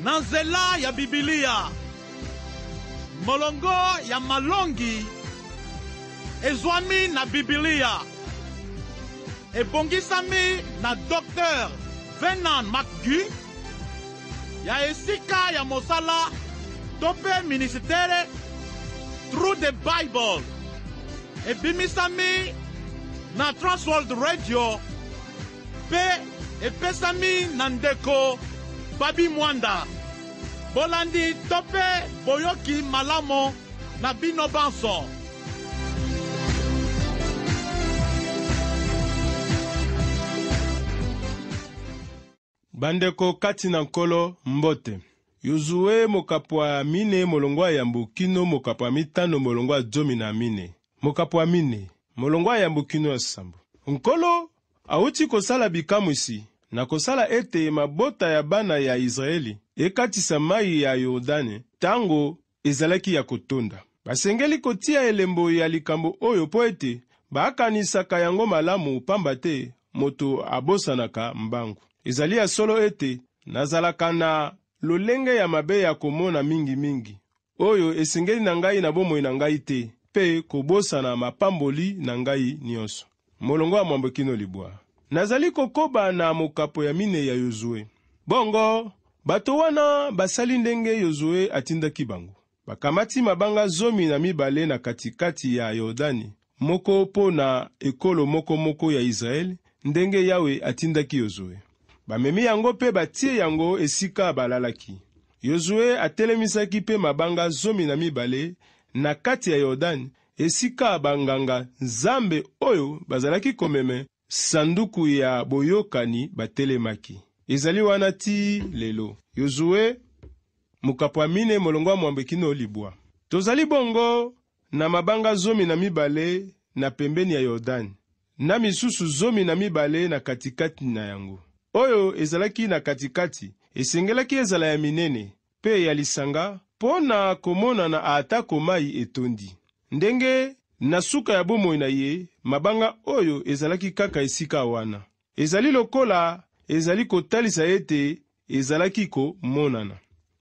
na nzela ya Bibilia. Molongo ya malongi ezwami na Bibilia. Ebongisami na Dr. Venan McGee ya esika ya mosala tope ministere Through the Bible. Ebimisami na Transworld Radio pe epesami na ndeko Babi Mwanda. Bolandi tope boyoki malamo na bino banso. Bandeko kati na nkolo mbote. Yozue mokapwa mine molongwa ya mbukino mokapwa mitano molongwa zomi na mine. Mokapwa mine molongwa ya mbukino ya sambu. Nkolo auti kosala bikamwisi na kosala ete mabota ya bana ya Israeli ekatisa mai ya Yordane tango ezalaki ya kotonda. Basengeli kotia elembo ya likambo oyo po ete bakanisaka yango malamu pamba te moto abosanaka mbangu. Ezali ya solo ete nazalaka na lolenge ya mabe ya komona mingi oyo esengeli na ngai na bomoi na ngai te pe kobosana mapamboli na ngai nyonso. Molongo ya mwambokino libwa. Nazali kokoba na mokapo ya mine ya Yozue. Bongo, bato wana basali ndenge Yozue atindaki bango. Bakamati mabanga zomi na mibale na katikati ya Yordani, moko po na ekolo moko ya Israeli, ndenge Yawe atindaki Yozue. Bamemi yango pe batie yango esika balalaki. Yozue atelemisaki pe mabanga zomi na mibale na kati ya Yordani, esika banganga Nzambe oyo bazalaki komeme sanduku ya boyokani batelemaki. Ezali wana ti lelo. Yozue mukapwa mine molongwa mwambekino libwa. Tozali bongo na mabanga zomi na mibale na pembeni ya Yordani, na misusu zomi na mibale na katikati na yango. Oyo ezalaki na katikati esengelaki ezala ya minene pe ya lisanga pona komona na atako mai etondi. Ndenge na suka ya bomoi na ye, mabanga oyo ezalaki kaka esika wana. Ezali lokola ezali kotalisa ete ezalaki ko monana.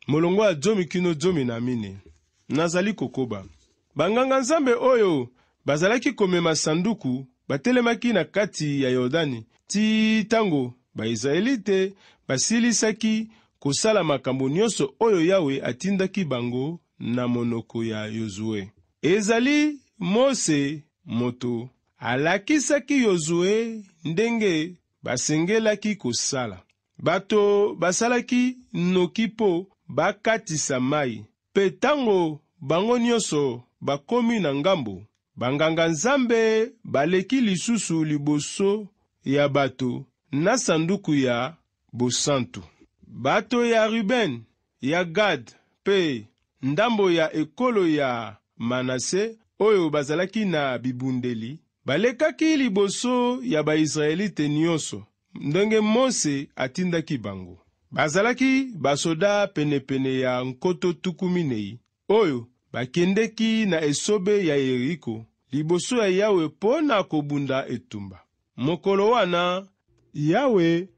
Molongo ya zomi kino zomi na mine. Nazali kokoba. Banganga Nzambe oyo bazalaki komema sanduku batelemaki na kati ya Yordani ti tango Baisraelite basilisaki kosala makambo nyonso oyo Yawe atindaki bango na monoko ya Yozue. Ezali Mose moto alakisaki Yozue ndenge basengelaki kosala. Bato basalaki noki po bakatisa mai. Pe tango bango nyonso bakomi na ngambo, banganga Nzambe baleki lisusu liboso ya bato na sanduku ya bosantu. Bato ya Ruben, ya Gad, pe ndambo ya ekolo ya Manase, oyo bazalaki na bibundeli, balekaki liboso ya Baisraelite nyonso, ndenge Mose atindaki bango. Bazalaki basoda penepene ya nkoto tukuminei, oyo bakendeki na esobe ya Yeriko, liboso ya Yawe pona kobunda etumba. Mokolo wana, Yawe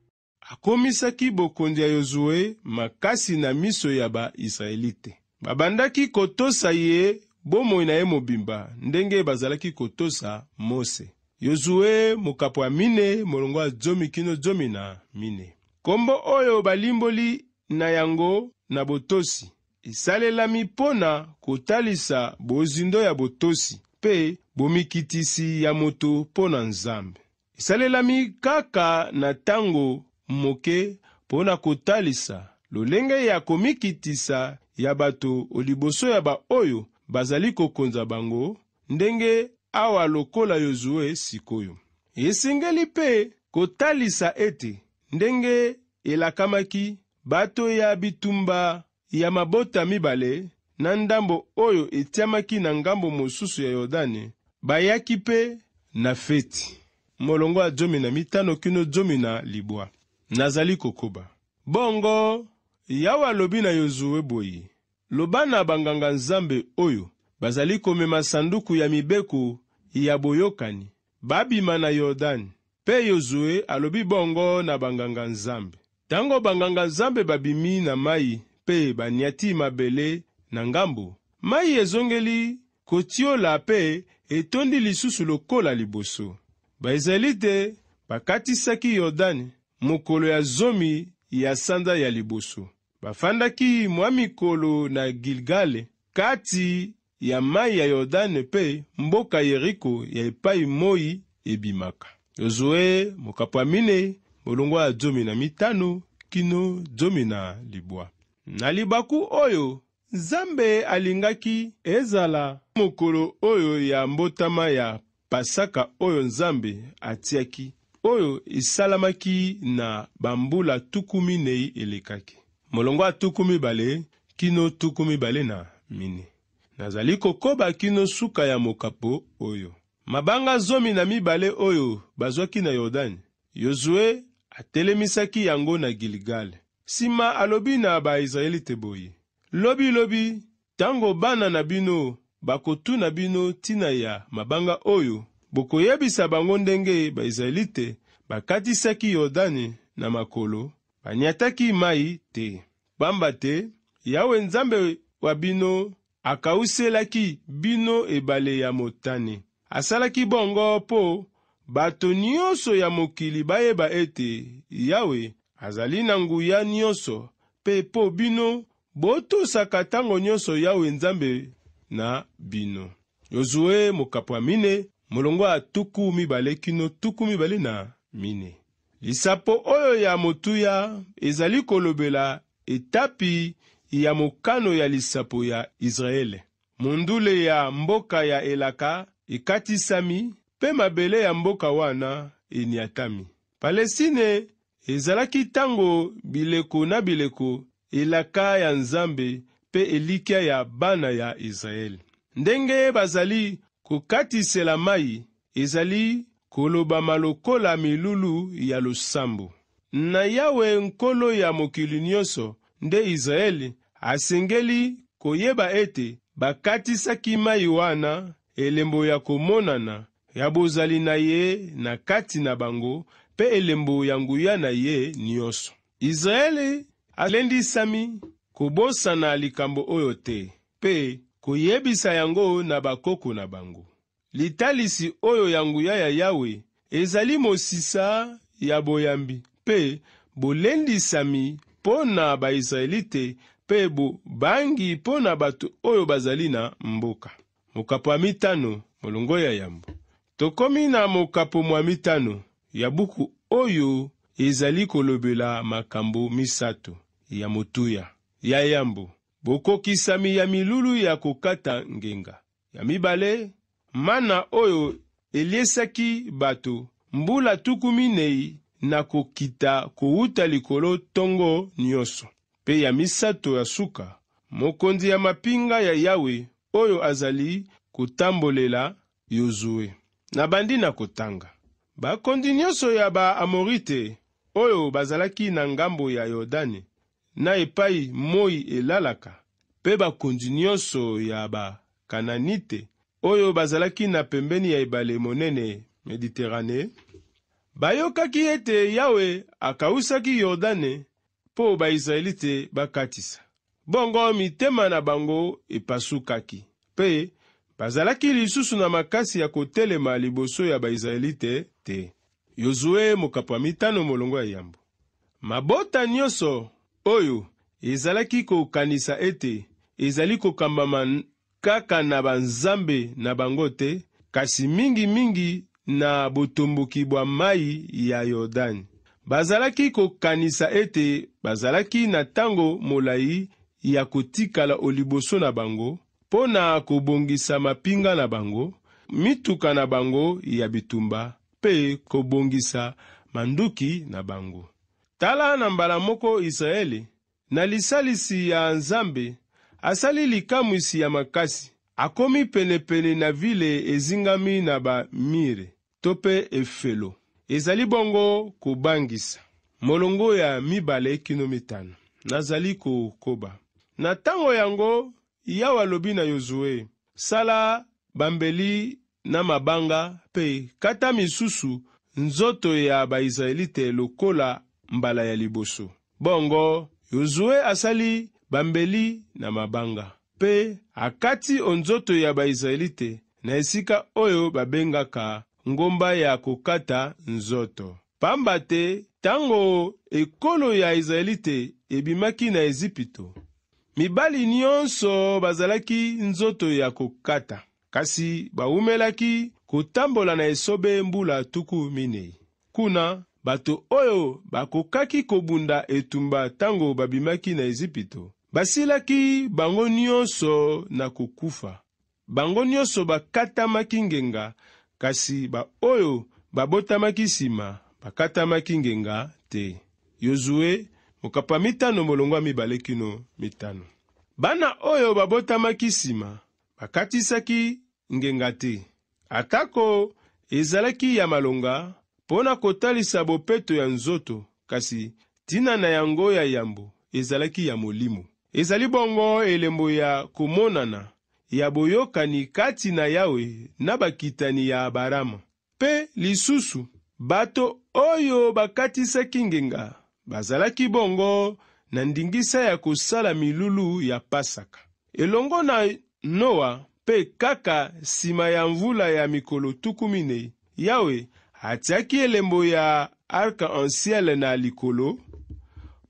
akomisaki bokonzi ya Yozue makasi na miso ya Ba-Israelite. Babandaki kotosa ye bomoi na ye mobimba, ndenge bazalaki kotosa Mose. Yozue mokapwa mine molongwa zomi kino zomi na mine. Kombo oyo balimboli na yango na botosi esalelami pona kotalisa bozindo ya botosi pe bomikitisi ya moto pona Nzambe. Esalelami kaka na tango moke pona kotalisa lolenge ya komikitisa ya bato oliboso ya ba oyo bazali kokonza bango, ndenge awa lokola Yozue sikoyo. Esengeli pe kotalisa ete ndenge elakamaki bato ya bitumba ya mabota mibale na ndambo oyo etiamaki na ngambo mosusu ya Yordane bayaki pe na feti. Molongo ya zomi na mitano kino zomi na libwa. Nazali kokoba. Bongo Yawe alobi na Yozue boye. Loba na banganga Nzambe oyo bazali komema sanduku ya mibeko ya boyokani babima na Yordani. Pe Yozue alobi bongo na banganga Nzambe. Tango banganga Nzambe babimi na mai pe baniati mabele na ngambo. Mai ezongeli kotiola pe etondi lisusu lokola liboso. Baisraelite bakatisaki Yordani mokolo ya zomi ya sanza ya liboso. Bafandaki mwa mikolo na Gilgale kati ya mai ya Yordani pe mboka Yeriko ya epai moi ebimaka. Yozue mokapwa mine molongwa ya 15 kino 15. Na libaku oyo Nzambe alingaki ezala mokolo oyo ya mbotama ya Pasaka oyo Nzambe atiaki, oyo isalamaki na bambula 14 elekaki. Molongwa 12 kino 24. Nazali kokoba kino suka ya mokapo oyo. Mabanga 12 oyo bazwaki na Yordani, Yozue atelemisaki yango na Gilgale. Sima alobi na Baisraelite boye: Lobi, tango bana na bino bakotuna bino tina ya mabanga oyo, bokoyebisa bango ndenge Baisraelite bakatisaki Yordani na makolo, baniataki mai te. Pamba te, Yawe Nzambe wa bino akauselaki bino ebale ya motane. Asalaki bongo po bato nyonso ya mokili bayeba ete Yawe azali na nguya nyonso, pe po bino botosaka tango nyonso Yawe Nzambe na bino. Yozue mokapwa mine molongwa 12 kino 24. Lisapo oyo ya motuya ezali kolobela etapi ya mokano ya lisapo ya Israele. Mondule ya mboka ya elaka ekatisami, pe mabele ya mboka wana eniatami. Palestine ezalaki tango bileko na bileko elaka ya Nzambe pe elikia ya bana ya Israele. Ndenge bazali kokatisela mai ezali koloba malokola milulu ya losambo. Na Yawe nkolo ya mokili nyonso nde Israeli asengeli koyeba ete bakatisaki mai wana elembo ya komonana ya bozali na ye na kati na bango pe elembo ya nguya na ye nyonso. Israeli alendisami kobosana likambo oyo te pe koyebisa yango na bakoko na bango. Litalisi oyo ya nguya ya Yawe ezali mosisa ya boyambi pe bolendisami pona Baisraelite pe bangi pona bato oyo bazali na mboka. Mokapo wa 5 molongo ya yambo. Tokomi na mokapo mwa 5 ya buku oyo ezali kolobela makambo 3 ya motuya ya yambo. Bokokisami ya milulu ya kokata ngenga. Ya 2, mana oyo eliesaki bato mbula 14 na kokita kouta likolo tongo nyonso. Pe ya 3 ya suka, mokonzi ya mapinga ya Yawe oyo azali kotambolela Yozue. Na bandi na kotanga bakondi nyonso ya ba Amorite oyo bazalaki na ngambo ya Yordani na epai moi elalaka, pe bakondi nyonso ya ba Kananite oyo bazalaki na pembeni ya ebale monene Mediterane, bayokaki ete Yawe akausaki Yordane po Baisraelite bakatisa. Bongo mitema na bango epasukaki, pe bazalaki lisusu na makasi ya kotelema liboso ya Baisraelite te. Yozue mokapwa 5 molongo ya yambo. Mabota nyonso oyo ezalaki kokanisa ete ezali kokambama kaka na banzambe na bango te, kasi mingi na botomboki bwa mai ya Yordani. Bazalaki kokanisa ete bazalaki na tango molai ya kotikala oliboso na bango, pona kobongisa mapinga na bango, mituka na bango ya bitumba, pe kobongisa manduki na bango. Tala na mbala moko Israeli, na lisalisi ya Nzambe, asali likamwisi ya makasi, akomi penepene na vile ezingami na ba mire, tope efelo. Ezali bongo kobangisa. Molongo ya 2 kino 5. Nazali kokoba. Na tango yango, Yawe alobi na Yozue, sala bambeli na mabanga pe kata misusu nzoto ya Baisraelite lokola mbala ya liboso. Bongo, Yozue asali bambeli na mabanga. Pe akati onzoto ya Baisraelite na esika oyo babengaka ngomba ya kokata nzoto. Pamba te tango ekolo ya Israelite ebimaki na Ezipito, mibali nyonso bazalaki nzoto ya kokata, kasi baumelaki kotambola na esobe mbula tuku minei. Kuna bato oyo bakokaki kobunda etumba tango babimaki na Ezipito, basilaki bango nyonso na kokufa. Bango nyonso bakatamaki ngenga, kasi ba oyo babotamaki sima bakatamaki ngenga te. Yozue mokapa 5 molongwa 2-5. Bana oyo babotamaki sima bakatisaki ngenga te. Atako ezalaki ya malonga pona kotalisa bopeto ya nzoto, kasi tina na yango ya yambo ezalaki ya molimo. Ezali bongo elembo ya komonana ya boyokani kati na Yawe na bakitani ya Abarama. Pe lisusu bato oyo bakatisaki ngenga bazalaki bongo na ndingisa ya kosala milulu ya Pasaka. Elongo na Noa pe kaka sima ya mvula ya mikolo tuku minei, Yawe atiaki elembo ya arc-en-ciel na likolo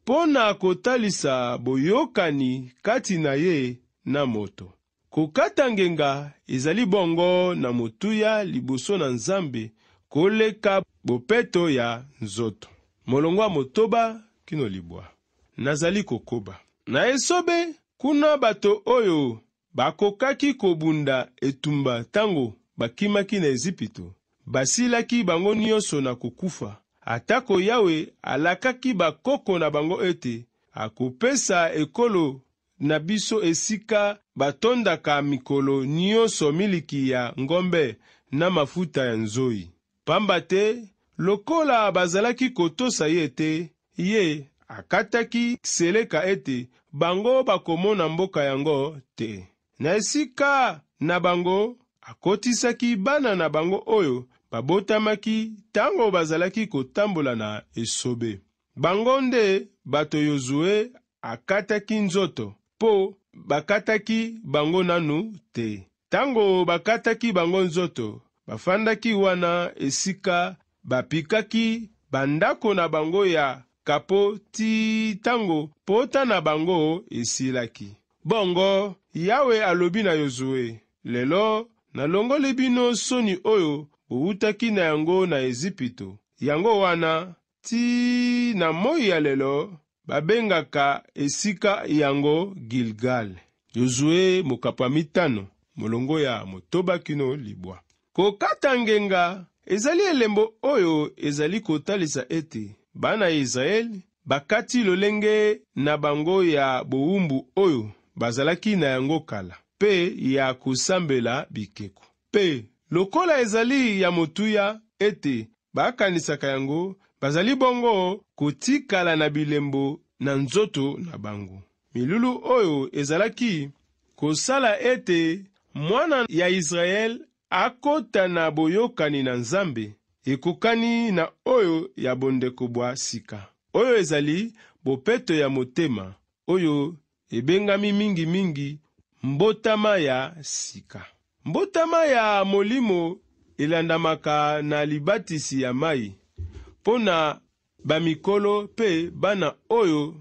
pona kotalisa boyokani kati na ye na moto. Kokata ngenga ezali bongo na motuya liboso na Nzambe koleka bopeto ya nzoto. Molongwa motoba kino libwa. Nazali kokoba. Na esobe kuna bato oyo bakokaki kobunda etumba tango bakimaki na Ezipito, basilaki bango nyonso na kokufa. Atako Yawe alakaki bakoko na bango ete akopesa ekolo na biso esika batondaka mikolo nyonso miliki ya ngombe na mafuta ya nzoi. Pamba te lokola bazalaki kotosa ye te, ye akataki seleka ete bango bakomona mboka yango te. Na esika na bango akotisaki bana na bango oyo babotamaki tango bazalaki kotambola na esobe. Bango nde bato Yozue akataki nzoto, po bakataki bango nanu te. Tango bakataki bango nzoto, bafandaki wana esika bapikaki bandako na bango ya kapo ti tango pota na bango esilaki. Bongo Yawe alobi na Yozue, lelo nalongoli bino soni oyo boutaki na yango na Ezipito. Yango wana ti na moi ya lelo babengaka esika yango Gilgal. Yozue mokapa 5 molongo ya motoba kino libwa. Kokata ngenga ezali elembo oyo ezali kotalisa ete bana ya Israeli bakati lolenge na bango ya bowumbu oyo bazalaki na yango kala, pe ya kusambela bikeko. Pe lokola ezali ya motuya ete bakanisaka yango, bazali bongo kotikala na bilembo na nzoto na bango. Milulu oyo ezalaki kosala ete mwana ya Israel akota na boyokani na Nzambe, ekokani na oyo ya bondeko bwa sika. Oyo ezali bopeto ya motema, oyo ebengami mingi mbotama ya sika. Mbotama ya molimo elandamaka na libatisi ya mai, pona bamikolo pe bana oyo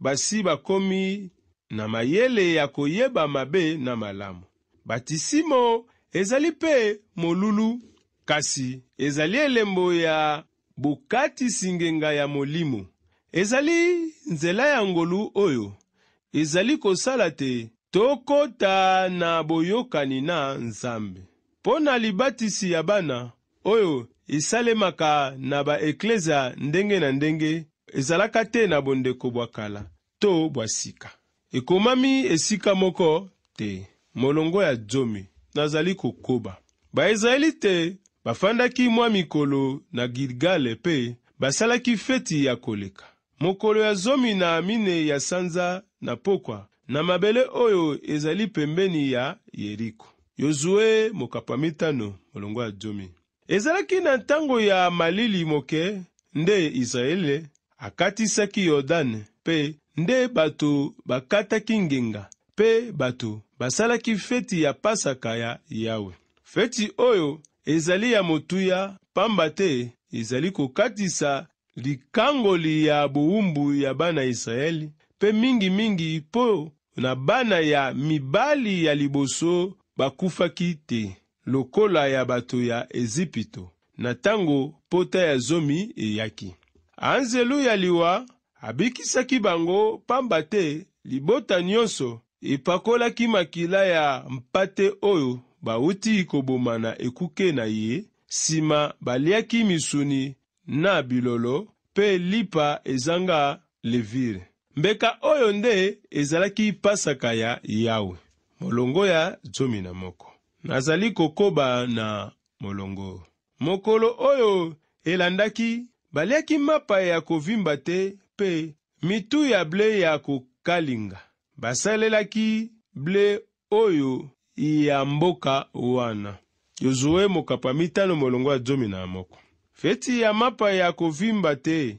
basi bakomi na mayele ya koyeba mabe na malamu. Batisimo ezali pe molulu, kasi ezali elembo ya bokati singenga ya molimo. Ezali nzela ya ngolu oyo ezali kosala te tokota na boyokani na Nzambe. Pona libatisi ya bana oyo esalemaka na ba eklezia ndenge na ndenge, ezalaka te na bondeko bwa kala to bwa sika. Ekomami esika moko te. Molongo ya 10 nazali kokoba. Ba Israelite bafandaki mwa mikolo na Gilgal pe basalaki feti ya koleka. Mokolo ya 14 ya sanza na pokwa na mabele oyo ezali pembeni ya Yeriko. Yozue mokapa 5 molongo ya 10. Ezalaki na ntango ya malili moke nde Israele akatisaki Yordane pe nde bato bakataki ngenga, pe bato basalaki feti ya Pasaka ya Yawe. Feti oyo ezali ya motuya, pamba te ezali kokatisa likangoli ya buumbu ya bana Israeli, pe mingi po na bana ya mibali ya liboso bakufaki te, lokola ya bato ya Ezipito, na tango pota ya zomi eyaki. Anzelu ya liwa abikisaki bango, pamba te libota nyonso epakolaki makila ya mpate oyo bauti koboma na ekuke na ye, sima baliaki misuni na bilolo pe lipa ezanga levire. Mbeka oyo nde ezalaki Pasaka ya Yawe. Molongo ya 11. Nazali kokoba na molongo. Mokolo oyo elandaki, baliaki mapa ya kovimba te pe mitu ya ble ya kokalinga. Basalelaki ble oyo ya mboka wana. Yozue mokapa 5 molongo ya 11. Feti ya mapa ya kovimba te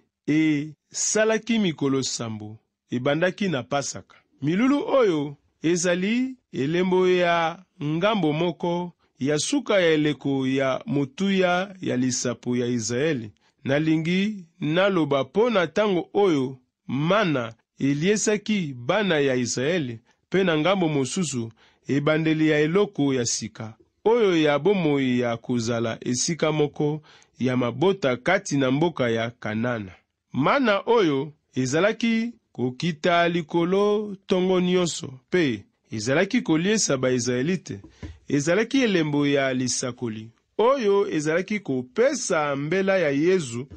salaki mikolo sambo, ebandaki na Pasaka. Milulu oyo ezali elembo ya ngambo moko ya suka ya eleko ya motuya ya lisapo ya Israeli. Nalingi naloba pona tango oyo mana eliesaki bana ya Israeli, pe na ngambo mosusu ebandeli ya eloko ya sika oyo ya bomoi ya kozala esika moko ya mabota kati na mboka ya Kanana. Mana oyo ezalaki kokita likolo tongo nyonso, pe ezalaki koliesa ba Israelite, ezalaki elembo ya lisakoli oyo ezalaki kopesa mbela ya Yezu,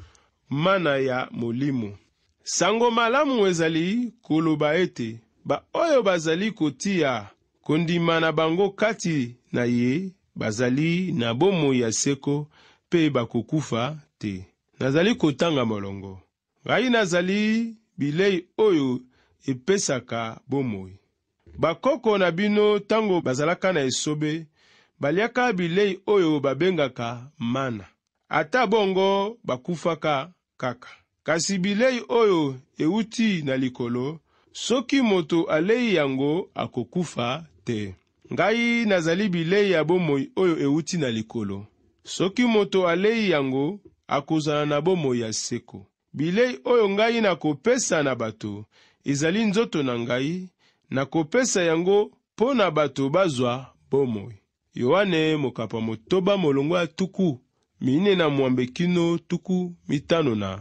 mana ya molimo. Sango malamu ezali koloba ete ba oyo bazali kotia kondima na bango kati na ye bazali na bomoi ya seko, pe bakokufa te. Nazali kotanga molongo. Ngai nazali bilei oyo epesaka bomoi. Bakoko na bino tango bazalaka na esobe, baliaka bilei oyo babengaka mana. Ata bongo bakufaka kaka. Kasi bilei oyo euti na likolo, soki moto alei yango akokufa te. Ngai nazali bilei ya bomoi oyo euti na likolo. Soki moto alei yango akozala na bomoi ya seko. Bilei oyo ngai nakopesa na bato ezali nzoto na ngai, nakopesa yango po na bato bazwa bomoi. Yohane mokapa motoba molongo ya 14 kino 51.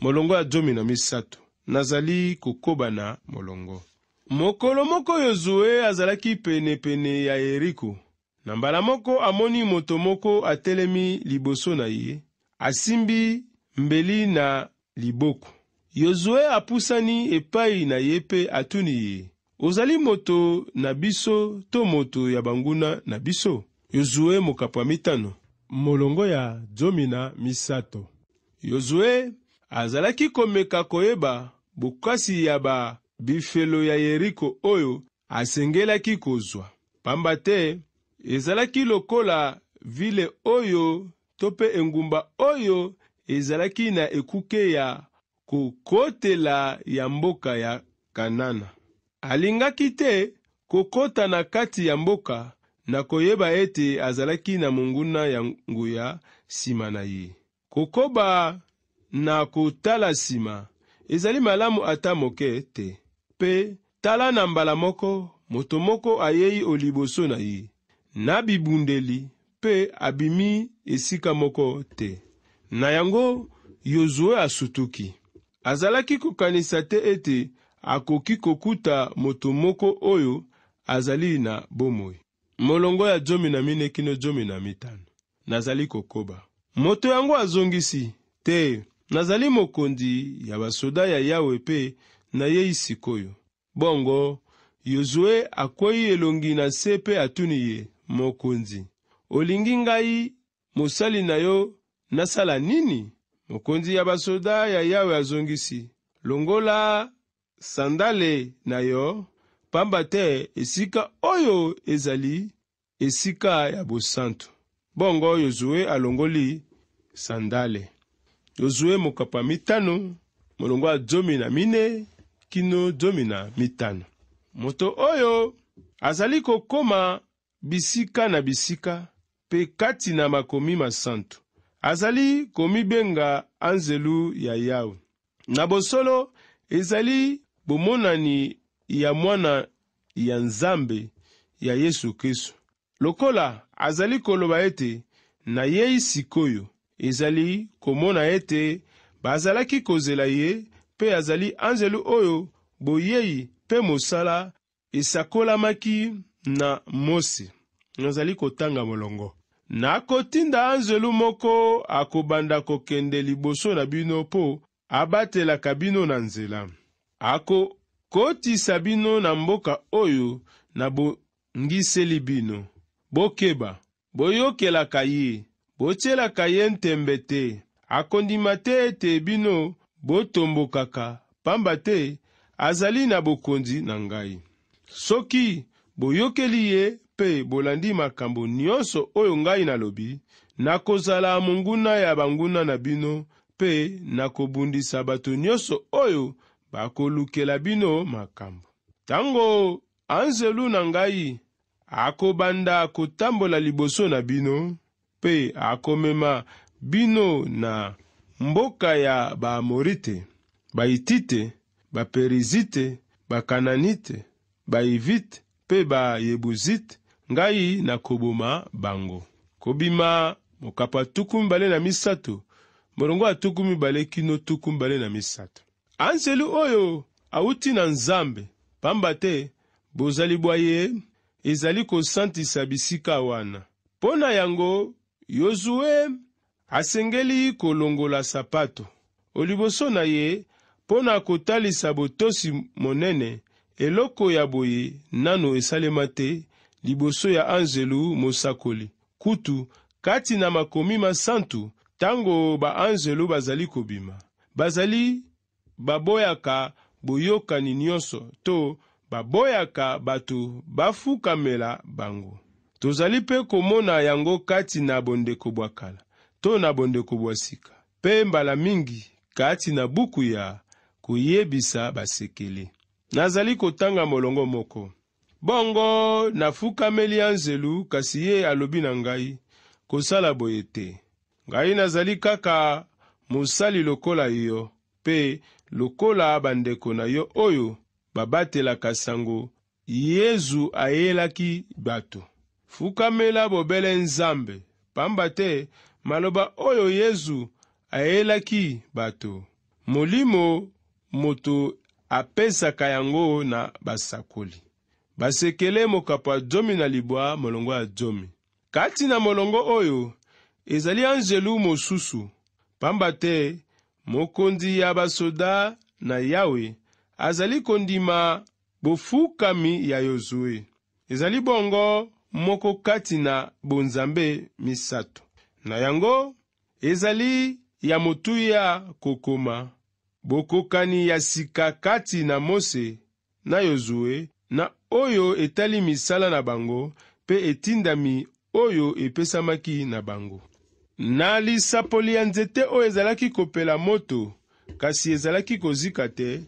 Molongo ya 13. Nazali kokoba na molongo. Mokolo moko Yozue azalaki pene ya Yeriko. Na mbala moko amoni moto moko atelemi liboso na ye, asimbi mbeli na liboko. Yozue apusani epai na ye pe atuni ye, ozali moto na biso to moto ya banguna na biso? Yozue mokapa 5 molongo ya 13. Yozue azalaki komeka koyeba bokasi ya ba bifelo ya Yeriko oyo asengelaki kozwa, pamba te ezalaki lokola vile oyo to pe engumba oyo ezalaki na ekuke ya kokotela ya mboka ya Kanana. Alingaki te kokota na kati ya mboka na koyeba ete azalaki na monguna ya nguya sima na ye. Kokoba na kotala sima ezali malamu ata moke te. Pe tala na mbala moko moto moko ayei oliboso na ye na bibundeli pe abimi esika moko te. Na yango Yozue asutuki. Azalaki kokanisa te ete akoki kokuta moto moko oyo azali na bomoi. Molongo ya 14 kino 15. Nazali kokoba. Moto yango azongisi te, nazali mokondi ya basoda ya Yawe pe na yei sikoyo. Bongo Yozue akwei elongi na se pe atuni ye, mokonzi, olingi ngai mosali na yo nasala nini? Mokonzi ya basoda ya Yawe azongisi, longola sandale na yo, pamba te esika oyo ezali esika ya bosantu. Bongo Yozue alongoli sandale. Yozue mokapa 5 molongo ya 14 kino 15. Moto oyo azali kokoma bisika na bisika pe kati na makomi masantu. Azali komibenga anzelu ya Yawe. Na bosolo ezali bomonani ya mwana ya Nzambe ya Yesu Kristo. Lokola azali koloba ete na yei sikoyo ezali komona ete bazalaki kozela ye pe azali anzelu oyo boyei pe mosala esakolamaki na Mose. Nazali kotanga molongo. Na kotinda anzelu moko akobanda kokende liboso na bino po abatelaka bino na nzela. Ako kotisa bino na mboka oyo na bongiseli bino. Bokeba, boyokelaka ye, botielaka ye ntembe te. Akondima te ete bino botombokaka, pamba te azali na bokonzi na ngai. Soki boyokeli ye pe bolandi makambo nyonso oyo ngai nalobi, nakozala monguna ya banguna na bino pe nakobundisa bato nyonso oyo bakolukela bino makambo. Tango anzelu na ngai akobanda kotambola liboso na bino pe akomema bino na mboka ya Baamorite, Baitite, Baperizite, Bakananite, Baivite pe Bayebuzite, ngai nakoboma bango. Kobima mokapa 23 molongo 20 kino 23. Anzelu oyo auti na Nzambe, pamba te bozali bwaye ezali kosantisa bisika wana. Pona yango Yozue asengeli kolongola sapato oliboso na ye pona kotalisa botosi monene. Eloko ya boye nano esalema te liboso ya anzelu mosakoli. Kutu kati na makomi masantu tango ba anzelu bazali kobima. Bazali baboyaka boyokani nyonso to baboyaka batu bafukamela bango. Tozali pe komona yango kati na bondeko bwa kala to na bondeko bwa sika. Pe mbala mingi kati na buku ya kuyebisa basekele. Nazali kotanga molongo moko. Bongo nafukameli anzelu kasi ye alobi na ngai kosala boye te. Ngai nazali kaka mosali lokola yo pe lokola bandeko na yo oyo babatelaka sango Yezu ayelaki bato. Fukamela bobele Nzambe, pamba te maloba oyo Yezu ayelaki bato. Molimo moto apesaka yango na basakoli. Basekele mokapa 12 molongo ya 10. Kati na molongo oyo ezali anzelu mosusu, pamba te mokonzi ya basoda na Yawe azali kondima bofukami ya Yozue. Ezali bongo moko kati na bonzambe misato. Na yango ezali ya motuya kokoma bokokani ya sika kati na Mose na Yozue na oyo etali misala na bango pe etindami oyo epesamaki na bango. Na lisapoli ya nzete oyo ezalaki kopela moto kasi ezalaki kozika te,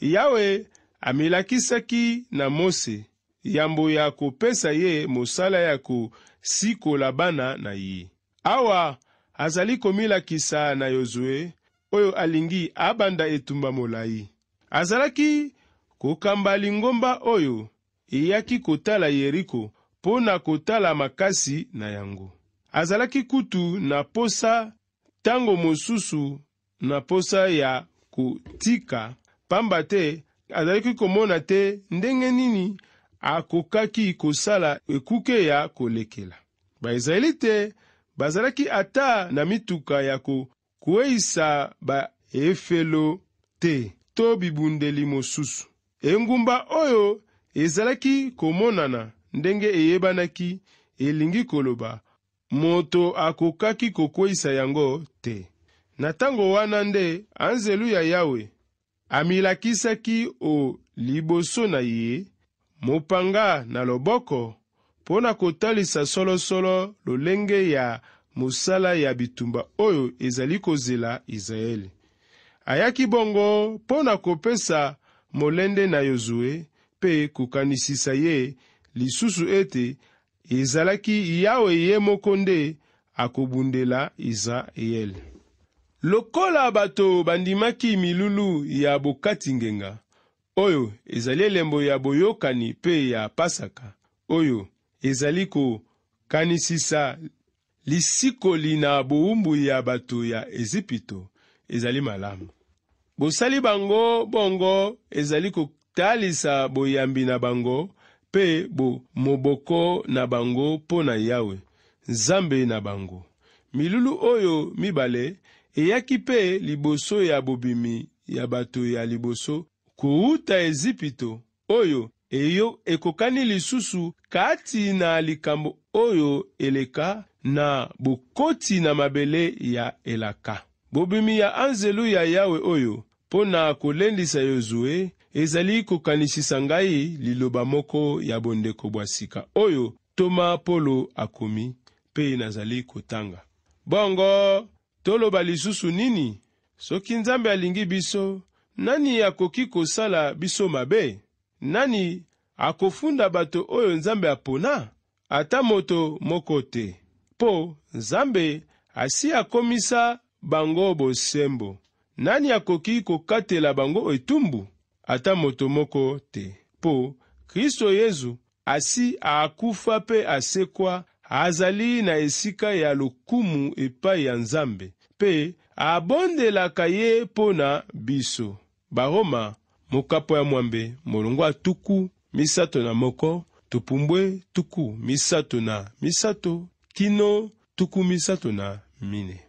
Yawe amilakisaki na Mose yambo ya kopesa ye mosala ya kosikola bana na ye. Awa azali komilakisa na Yozue oyo alingi abanda etumba molai. Azalaki kokamba lingomba oyo eyaki kotala Yeriko pona kotala makasi na yango. Azalaki kutu na posa tango mosusu na posa ya kotika, pamba te azalaki komona te ndenge nini akokaki kosala ekuke ya kolekela. Baisraelite bazalaki ata na mituka ya kueisa ba efelo te to bibundeli mosusu. Engumba oyo ezalaki komonana ndenge eyebanaki elingi koloba moto akokaki kokweisa yango te. Na tango wana nde anzelu ya Yawe amilakisaki o liboso na ye mopanga na loboko pona kotalisa solo lolenge ya mosala ya bitumba oyo ezali kozela Israeli. Ayaki bongo pona kopesa molende na Yozue pe kokanisisa ye lisusu ete ezalaki Yawe ye moko nde akobundela Israel. Lokola bato bandimaki milulu ya bokati ngenga, oyo ezali elembo ya boyokani pe ya Pasaka, oyo ezali kokanisisa lisikoli na bowumbu ya bato ya Ezipito, ezali malamu. Bosali bango bongo ezali kotalisa boyambi na bango pe bo moboko na bango pona Yawe, Nzambe na bango. Milulu oyo mibale eyaki pe liboso ya bobimi ya bato ya liboso kuuta Ezipito, oyo eyo ekokani lisusu kati na likambo oyo eleka na bokoti na mabele ya elaka. Bobimi ya anzelu ya Yawe oyo pona kolendisa Yozue ezali kokanisisa ngai liloba moko ya bondeko bwa sika oyo Toma Polo akomi pe nazali kotanga. Bongo toloba lisusu nini? Soki Nzambe alingi biso, nani akoki kosala biso mabe? Nani akofunda bato oyo Nzambe apona? Ata moto moko te. Po Nzambe asi akomisa bango bosembo. Nani akoki kokatela bango etumbu? Ata moto moko te. Po Kristo Yesu asi akufa pe asekwa, azali na esika ya lokumu epai ya Nzambe, pe abondelaka ye pona biso. Baroma mokapo ya mwambe molongwa tuku misato na moko, tupumbwe tuku misato na misato, kino tuku misato na mine.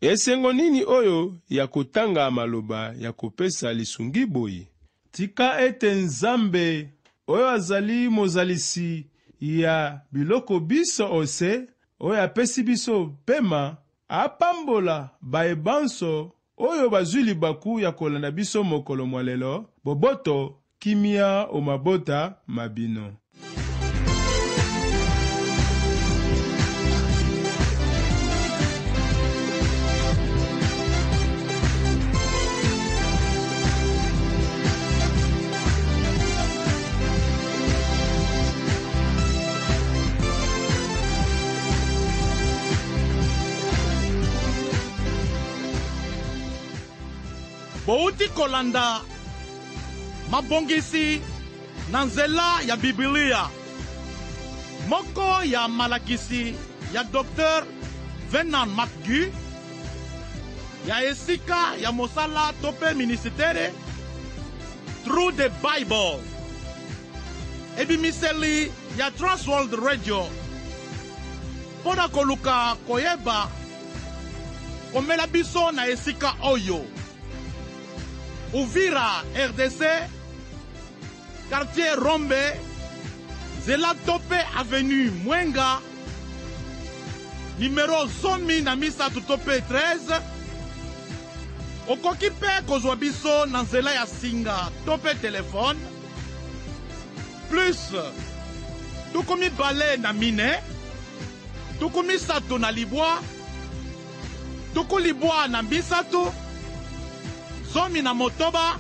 Esengo nini oyo ya kotanga maloba ya kopesa lisungi boyi? Tika ete Nzambe oyo azali mozalisi ya biloko biso ose, oyo apesi biso pema, apambola baebanso oyo bazwi libaku ya kolanda biso mokolo mwalelo, boboto kimia o mabota mabino. Bouti kolanda mabongisi na nzela ya Biblia moko ya malakisi ya Dr. Vernon McGee ya esika ya mosala tope ministere Through the Bible, ebimiseli ya Transworld Radio pona koluka koyeba komela biso na esika oyo Uvira, RDC, quartier Rombe, Zela Tope Avenue Mwenga, numéro 10 na misa Tope 13, okoki pe kozwa biso na nzela ya singa Tope telefone, plus tukumi bale na mine, tukumi sato na libwa, tuku libwa na bisato, zomi na motoba,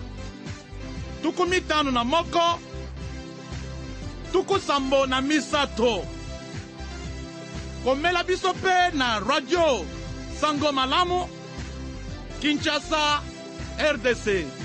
tuku mitano na moko, tuku sambo na misato. Komela biso pe na radio Sango Malamu, Kinshasa, RDC.